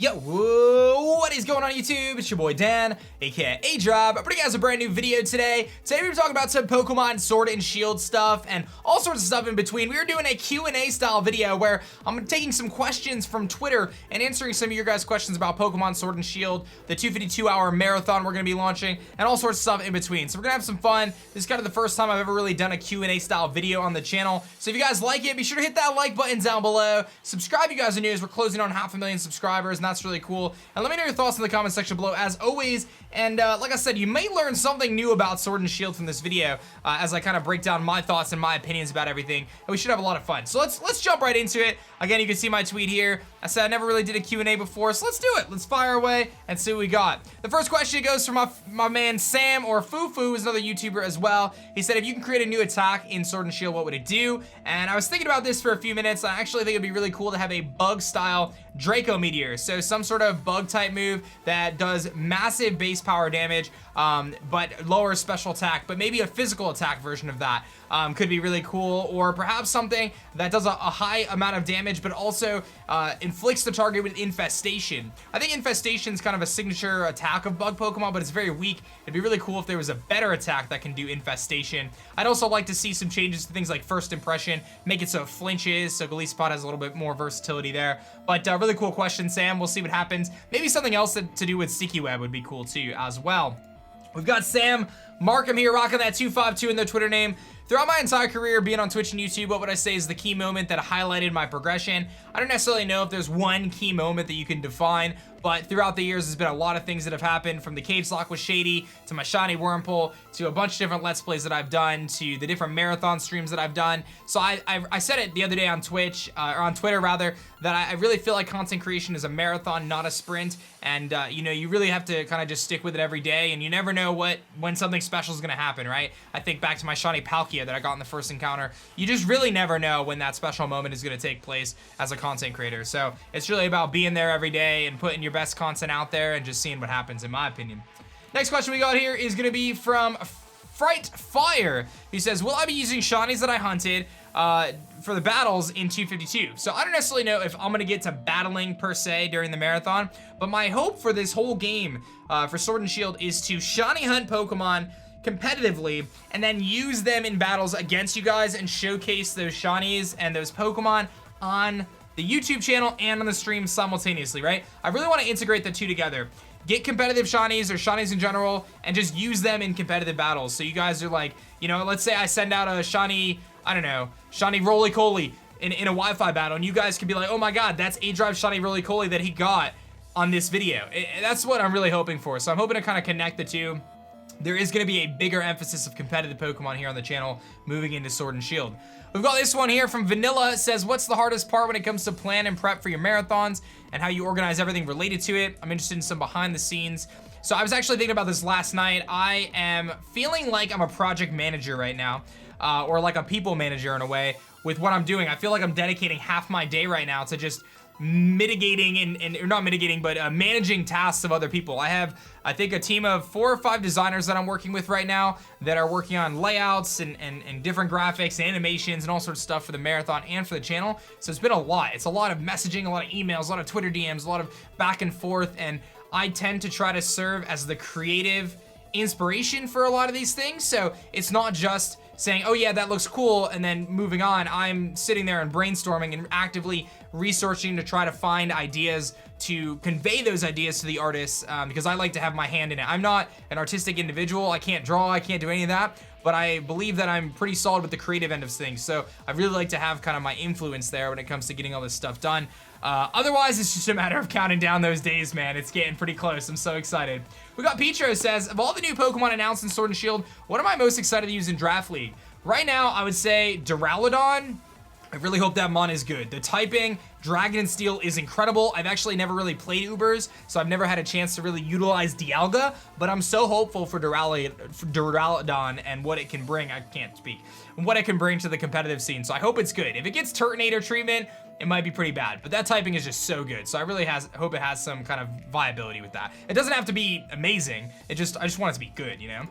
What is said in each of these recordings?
Yo, what is going on YouTube? It's your boy Dan, aka aDrive. I'm bringing you guys a brand new video today. Today we're talking about some Pokemon Sword and Shield stuff and all sorts of stuff in between. We are doing a Q&A style video where I'm taking some questions from Twitter and answering some of your guys' questions about Pokemon Sword and Shield, the 252-hour marathon we're going to be launching, and all sorts of stuff in between. So we're going to have some fun. This is kind of the first time I've ever really done a Q&A style video on the channel. So if you guys like it, be sure to hit that like button down below. Subscribe if you guys are new, as we're closing on 500,000 subscribers, and that's really cool. And let me know your thoughts in the comment section below as always. And like I said, you may learn something new about Sword and Shield from this video as I kind of break down my thoughts and my opinions about everything, and we should have a lot of fun. So let's jump right into it. Again, you can see my tweet here. I said I never really did a Q&A before, so let's do it. Let's fire away and see what we got. The first question goes from my man Sam, or Fufu, who's another YouTuber as well. He said, if you can create a new attack in Sword and Shield, what would it do? And I was thinking about this for a few minutes. I actually think it'd be really cool to have a bug style Draco Meteor. So some sort of bug type move that does massive base power damage, but lower special attack, but maybe a physical attack version of that could be really cool. Or perhaps something that does a high amount of damage, but also inflicts the target with Infestation. I think Infestation is kind of a signature attack of bug Pokemon, but it's very weak. It'd be really cool if there was a better attack that can do Infestation. I'd also like to see some changes to things like First Impression, make it so it flinches, so Gliscod has a little bit more versatility there. But really cool question, Sam. We'll see what happens. Maybe something else to do with Sticky Web would be cool too as well. We've got Sam Markham here rocking that 252 in their Twitter name. Throughout my entire career being on Twitch and YouTube, what would I say is the key moment that highlighted my progression? I don't necessarily know if there's one key moment that you can define, but throughout the years, there's been a lot of things that have happened, from the GhostLocke with Shady, to my Shiny Wurmple, to a bunch of different Let's Plays that I've done, to the different marathon streams that I've done. So I said it the other day on Twitch, or on Twitter rather, that I really feel like content creation is a marathon, not a sprint. And you know, you really have to kind of just stick with it every day, and you never know when something special is gonna happen, right? I think back to my Shiny Palkia that I got in the first encounter. You just really never know when that special moment is gonna take place as a content creator. So it's really about being there every day and putting your best content out there and just seeing what happens, in my opinion. Next question we got here is gonna be from Fright Fire. He says, will I be using Shaunies that I hunted for the battles in 252? So I don't necessarily know if I'm gonna get to battling per se during the marathon, but my hope for this whole game for Sword and Shield is to shiny hunt Pokemon competitively and then use them in battles against you guys and showcase those Shaunies and those Pokemon on the YouTube channel and on the stream simultaneously, right? I really want to integrate the two together. Get competitive Shaunies, or Shaunies in general, and just use them in competitive battles. So you guys are like, you know, let's say I send out a Shiny, I don't know, Shiny Roly-Coly in a Wi-Fi battle, and you guys could be like, oh my god, that's aDrive Shiny Roly-Coly that he got on this video. That's what I'm really hoping for. So I'm hoping to kind of connect the two. There is going to be a bigger emphasis of competitive Pokemon here on the channel moving into Sword and Shield. We've got this one here from Vanilla. It says, what's the hardest part when it comes to plan and prep for your marathons and how you organize everything related to it? I'm interested in some behind the scenes. So I was actually thinking about this last night. I am feeling like I'm a project manager right now, or like a people manager in a way with what I'm doing. I feel like I'm dedicating half my day right now to just mitigating or not mitigating, but managing tasks of other people. I have, I think, a team of 4 or 5 designers that I'm working with right now that are working on layouts and different graphics, animations, and all sorts of stuff for the marathon and for the channel. So it's been a lot. It's a lot of messaging, a lot of emails, a lot of Twitter DMs, a lot of back and forth, and I tend to try to serve as the creative inspiration for a lot of these things. So it's not just saying, oh yeah, that looks cool, and then moving on. I'm sitting there and brainstorming and actively researching to try to find ideas to convey those ideas to the artists, because I like to have my hand in it. I'm not an artistic individual. I can't draw, I can't do any of that, but I believe that I'm pretty solid with the creative end of things. So I really like to have kind of my influence there when it comes to getting all this stuff done. Otherwise, it's just a matter of counting down those days, man. It's getting pretty close. I'm so excited. We got Petro says, of all the new Pokemon announced in Sword and Shield, what am I most excited to use in Draft League? Right now, I would say Duraludon. I really hope that mon is good. The typing, Dragon and Steel, is incredible. I've actually never really played Ubers, so I've never had a chance to really utilize Dialga, but I'm so hopeful for Duraludon and what it can bring. I can't speak. What it can bring to the competitive scene, so I hope it's good. If it gets Turtonator treatment, it might be pretty bad, but that typing is just so good, so I really hope it has some kind of viability with that. It doesn't have to be amazing, I just want it to be good, you know?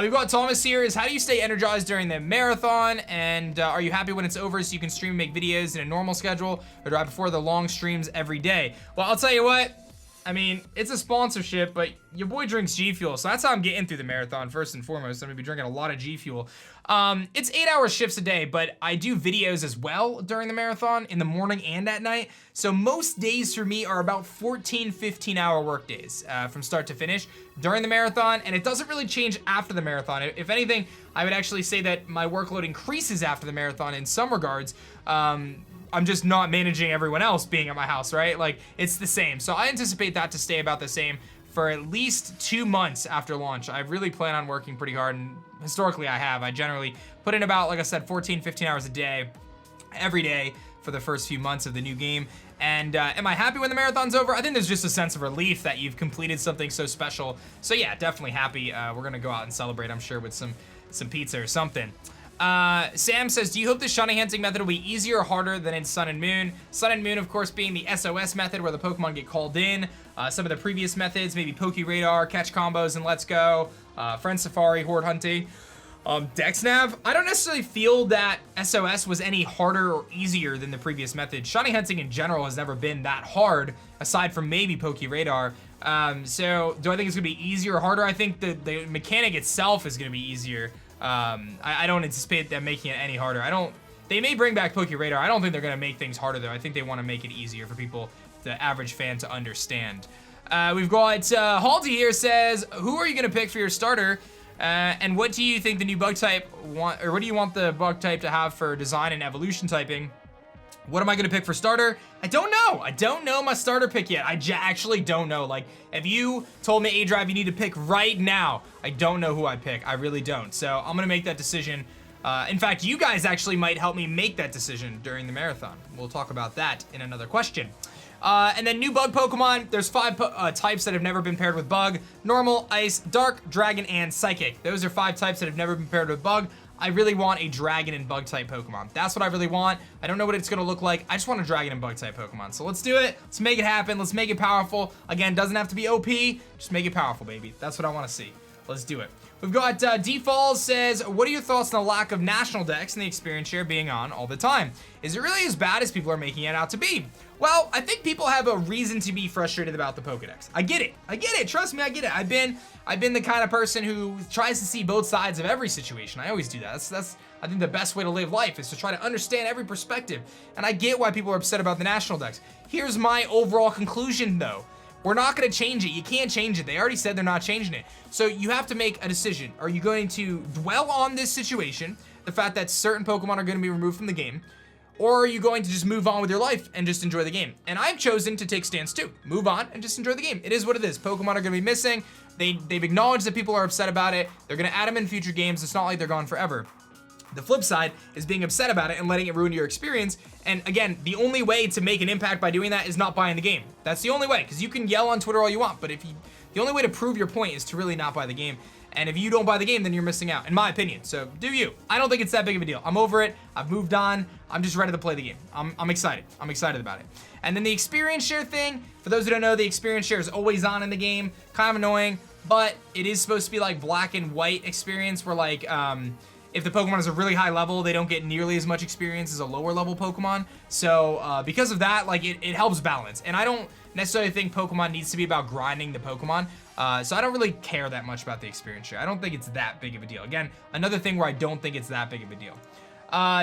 We've got Thomas here. How do you stay energized during the marathon? And are you happy when it's over so you can stream and make videos in a normal schedule? Or do I prefer the long streams every day? Well, I'll tell you what. I mean, it's a sponsorship, but your boy drinks G Fuel, so that's how I'm getting through the marathon first and foremost. I'm gonna be drinking a lot of G Fuel. It's 8-hour shifts a day, but I do videos as well during the marathon in the morning and at night. So most days for me are about 14, 15-hour work days from start to finish during the marathon, and it doesn't really change after the marathon. If anything, I would actually say that my workload increases after the marathon in some regards. I'm just not managing everyone else being at my house, right? Like, it's the same. So I anticipate that to stay about the same for at least 2 months after launch. I really plan on working pretty hard, and historically I have. I generally put in about, like I said, 14, 15 hours a day, every day for the first few months of the new game. And am I happy when the marathon's over? I think there's just a sense of relief that you've completed something so special. So yeah, definitely happy. We're gonna go out and celebrate, I'm sure, with some pizza or something. Sam says, do you hope the shiny hunting method will be easier or harder than in Sun and Moon? Sun and Moon, of course, being the SOS method where the Pokemon get called in. Some of the previous methods, maybe PokeRadar, Catch Combos, and Let's Go, Friend Safari, Horde Hunting, DexNav. I don't necessarily feel that SOS was any harder or easier than the previous method. Shiny hunting in general has never been that hard, aside from maybe PokeRadar. So do I think it's gonna be easier or harder? I think the mechanic itself is gonna be easier. I don't anticipate them making it any harder. They may bring back PokeRadar. I don't think they're gonna make things harder though. I think they wanna make it easier for people, the average fan, to understand. We've got, Halti here says, who are you gonna pick for your starter? And what do you think the new bug type what do you want the bug type to have for design and evolution typing? What am I gonna pick for starter? I don't know. I don't know my starter pick yet. I actually don't know. Like, if you told me aDrive you need to pick right now, I don't know who I pick. I really don't. So I'm gonna make that decision. In fact, you guys actually might help me make that decision during the marathon. We'll talk about that in another question. And then new bug Pokemon. There's 5 types that have never been paired with bug: normal, ice, dark, dragon, and psychic. Those are 5 types that have never been paired with bug. I really want a dragon and bug type Pokemon. That's what I really want. I don't know what it's gonna look like. I just want a dragon and bug type Pokemon. So let's do it. Let's make it happen. Let's make it powerful. Again, doesn't have to be OP. Just make it powerful, baby. That's what I wanna see. Let's do it. We've got D-Falls says, what are your thoughts on the lack of national decks and the experience share being on all the time? Is it really as bad as people are making it out to be? Well, I think people have a reason to be frustrated about the Pokedex. I get it, trust me, I get it. I've been the kind of person who tries to see both sides of every situation. I always do that. That's I think the best way to live life is to try to understand every perspective. And I get why people are upset about the national decks. Here's my overall conclusion though. We're not gonna change it. You can't change it. They already said they're not changing it. So you have to make a decision. Are you going to dwell on this situation, the fact that certain Pokemon are gonna be removed from the game, or are you going to just move on with your life and just enjoy the game? And I've chosen to take stance 2. Move on and just enjoy the game. It is what it is. Pokemon are gonna be missing. They've acknowledged that people are upset about it. They're gonna add them in future games. It's not like they're gone forever. The flip side is being upset about it and letting it ruin your experience. And again, the only way to make an impact by doing that is not buying the game. That's the only way, because you can yell on Twitter all you want, but the only way to prove your point is to really not buy the game. And if you don't buy the game, then you're missing out, in my opinion. So do you. I don't think it's that big of a deal. I'm over it. I've moved on. I'm just ready to play the game. I'm excited. I'm excited about it. And then the experience share thing, for those who don't know, the experience share is always on in the game. Kind of annoying, but it is supposed to be like black and white experience where like, if the Pokemon is a really high level, they don't get nearly as much experience as a lower level Pokemon. So because of that, like it helps balance. And I don't necessarily think Pokemon needs to be about grinding the Pokemon. So I don't really care that much about the experience share. I don't think it's that big of a deal. Again, another thing where I don't think it's that big of a deal.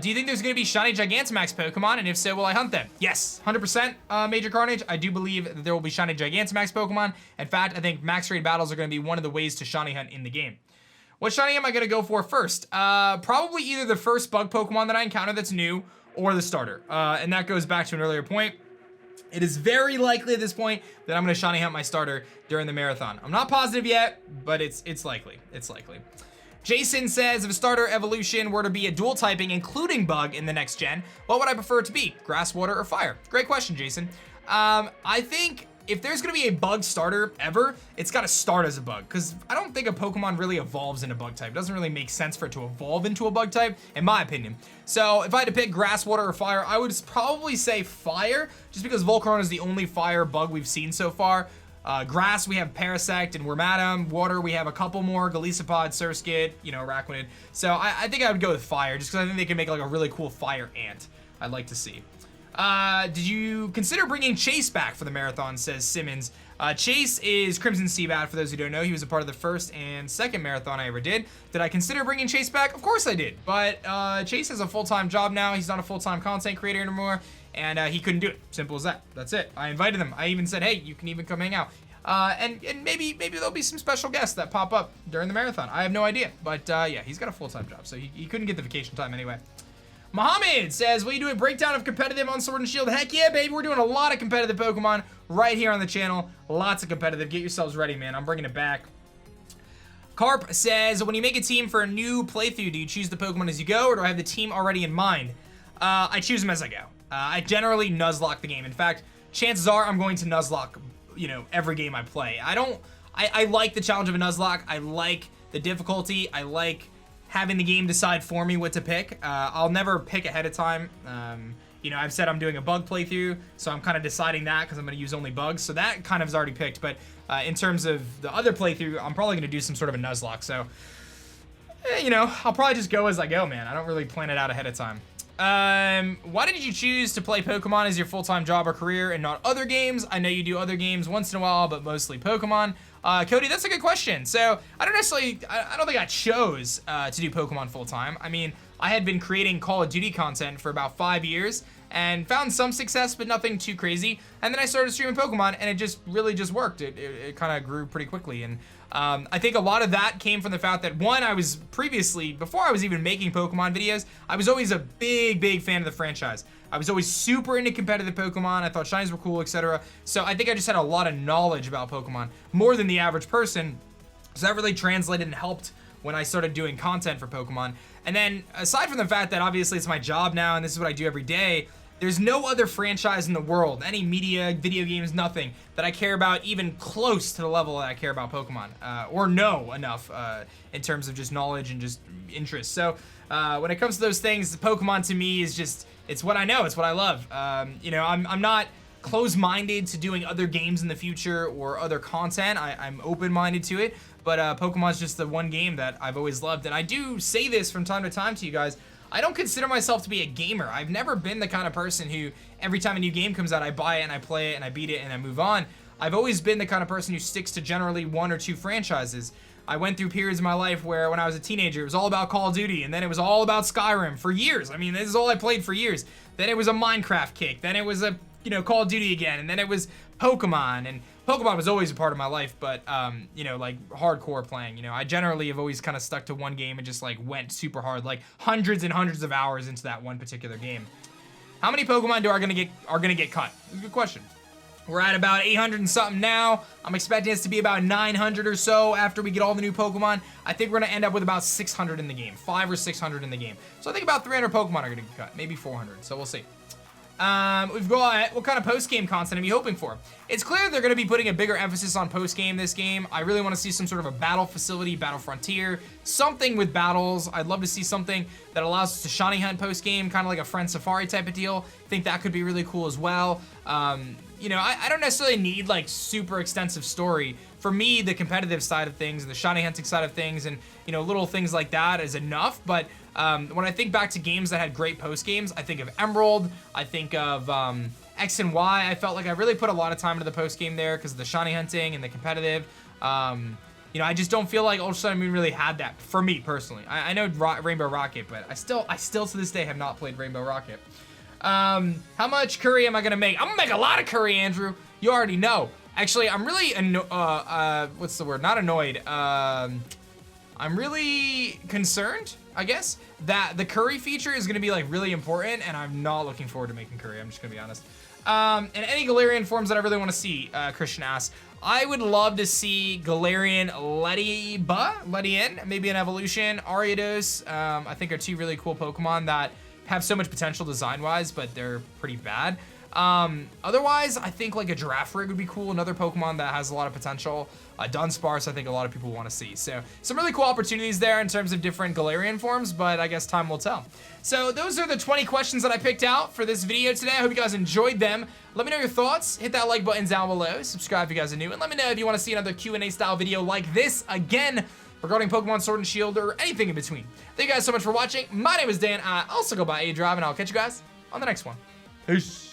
Do you think there's gonna be Shiny Gigantamax Pokemon? And if so, will I hunt them? Yes, 100% Major Carnage. I do believe that there will be Shiny Gigantamax Pokemon. In fact, I think max raid battles are gonna be one of the ways to Shiny hunt in the game. What shiny am I gonna go for first? Probably either the first bug Pokemon that I encounter that's new, or the starter. And that goes back to an earlier point. It is very likely at this point that I'm gonna shiny hunt my starter during the marathon. I'm not positive yet, but it's likely. It's likely. Jason says, if a starter evolution were to be a dual typing, including bug in the next gen, what would I prefer it to be? Grass, water, or fire? Great question, Jason. I think if there's gonna be a bug starter ever, it's gotta start as a bug, because I don't think a Pokemon really evolves into bug type. It doesn't really make sense for it to evolve into a bug type, in my opinion. So if I had to pick grass, water, or fire, I would probably say fire, just because Volcarona is the only fire bug we've seen so far. Grass, we have Parasect and Wormadam. Water, we have a couple more, Golisopod, Surskit, you know, Araquanid. So I think I would go with Fire, just because I think they can make like a really cool Fire Ant. I'd like to see. Did you consider bringing Chase back for the marathon, says Simmons. Chase is Crimson Seabat, for those who don't know. He was a part of the first and second marathon I ever did. Did I consider bringing Chase back? Of course I did. But Chase has a full-time job now. He's not a full-time content creator anymore. And he couldn't do it. Simple as that. That's it. I invited him. I even said, hey, you can even come hang out. And maybe there'll be some special guests that pop up during the marathon. I have no idea. But yeah, he's got a full-time job. So he couldn't get the vacation time anyway. Mohammed says, will you do a breakdown of competitive on Sword and Shield? Heck yeah, baby. We're doing a lot of competitive Pokemon right here on the channel. Lots of competitive. Get yourselves ready, man. I'm bringing it back. Carp says, when you make a team for a new playthrough, do you choose the Pokemon as you go, or do I have the team already in mind? I choose them as I go. I generally Nuzlocke the game. In fact, chances are I'm going to Nuzlocke, you know, every game I play. I like the challenge of a Nuzlocke. I like the difficulty. I like having the game decide for me what to pick. I'll never pick ahead of time. You know, I've said I'm doing a bug playthrough, so I'm kind of deciding that because I'm going to use only bugs. So that kind of is already picked. But in terms of the other playthrough, I'm probably going to do some sort of a Nuzlocke. So, you know, I'll probably just go as I go, man. I don't really plan it out ahead of time. Why did you choose to play Pokemon as your full-time job or career and not other games? I know you do other games once in a while, but mostly Pokemon. Cody, that's a good question. So I don't think I chose to do Pokemon full-time. I mean, I had been creating Call of Duty content for about 5 years and found some success, but nothing too crazy. And then I started streaming Pokemon, and it just really just worked. It kind of grew pretty quickly. And I think a lot of that came from the fact that, one, I was previously, before I was even making Pokemon videos, I was always a big fan of the franchise. I was always super into competitive Pokemon. I thought Shinies were cool, etc. So I think I just had a lot of knowledge about Pokemon, more than the average person. So that really translated and helped when I started doing content for Pokemon. And then, aside from the fact that obviously it's my job now and this is what I do every day, there's no other franchise in the world, any media, video games, nothing, that I care about even close to the level that I care about Pokemon, or know enough in terms of just knowledge and just interest. So when it comes to those things, Pokemon to me is just, it's what I know, it's what I love. You know, I'm not closed-minded to doing other games in the future or other content. I'm open-minded to it, but Pokemon's just the one game that I've always loved. And I do say this from time to time to you guys, I don't consider myself to be a gamer. I've never been the kind of person who, every time a new game comes out, I buy it and I play it and I beat it and I move on. I've always been the kind of person who sticks to generally 1 or 2 franchises. I went through periods in my life where when I was a teenager, it was all about Call of Duty, and then it was all about Skyrim for years. I mean, this is all I played for years. Then it was a Minecraft kick. Then it was a, you know, Call of Duty again, and then it was Pokemon, and Pokemon was always a part of my life, but, you know, like, hardcore playing, you know, I generally have always kind of stuck to one game and just, like, went super hard, like, hundreds and hundreds of hours into that one particular game. How many Pokemon are gonna get cut? Good question. We're at about 800 and something now. I'm expecting us to be about 900 or so after we get all the new Pokemon. I think we're gonna end up with about 600 in the game, 500 or 600 in the game. So I think about 300 Pokemon are gonna get cut, maybe 400, so we'll see. We've got, what kind of post-game content are you hoping for? It's clear they're going to be putting a bigger emphasis on post-game this game. I really want to see some sort of a battle facility, battle frontier, something with battles. I'd love to see something that allows us to shiny hunt post-game, kind of like a Friend Safari type of deal. I think that could be really cool as well. You know, I don't necessarily need like super extensive story. For me, the competitive side of things and the shiny hunting side of things and, you know, little things like that is enough. But when I think back to games that had great post games, I think of Emerald, I think of X and Y. I felt like I really put a lot of time into the post game there because of the shiny hunting and the competitive. You know, I just don't feel like Ultra Sun and Moon really had that for me personally. I know Rainbow Rocket, but I still to this day have not played Rainbow Rocket. How much curry am I gonna make? I'm gonna make a lot of curry, Andrew. You already know. Actually, I'm really what's the word? Not annoyed. I'm really concerned, I guess, that the curry feature is gonna be like really important, and I'm not looking forward to making curry. I'm just gonna be honest. And any Galarian forms that I really want to see, Christian asks. I would love to see Galarian Ledian, maybe an evolution. Ariados, I think are two really cool Pokemon that have so much potential design-wise, but they're pretty bad. Otherwise, I think like a Giraffe would be cool. Another Pokemon that has a lot of potential. Dunsparce, I think a lot of people want to see. So some really cool opportunities there in terms of different Galarian forms, but I guess time will tell. So those are the 20 questions that I picked out for this video today. I hope you guys enjoyed them. Let me know your thoughts. Hit that like button down below. Subscribe if you guys are new. And let me know if you want to see another Q&A style video like this again regarding Pokemon Sword and Shield or anything in between. Thank you guys so much for watching. My name is Dan. I also go by aDrive, and I'll catch you guys on the next one. Peace.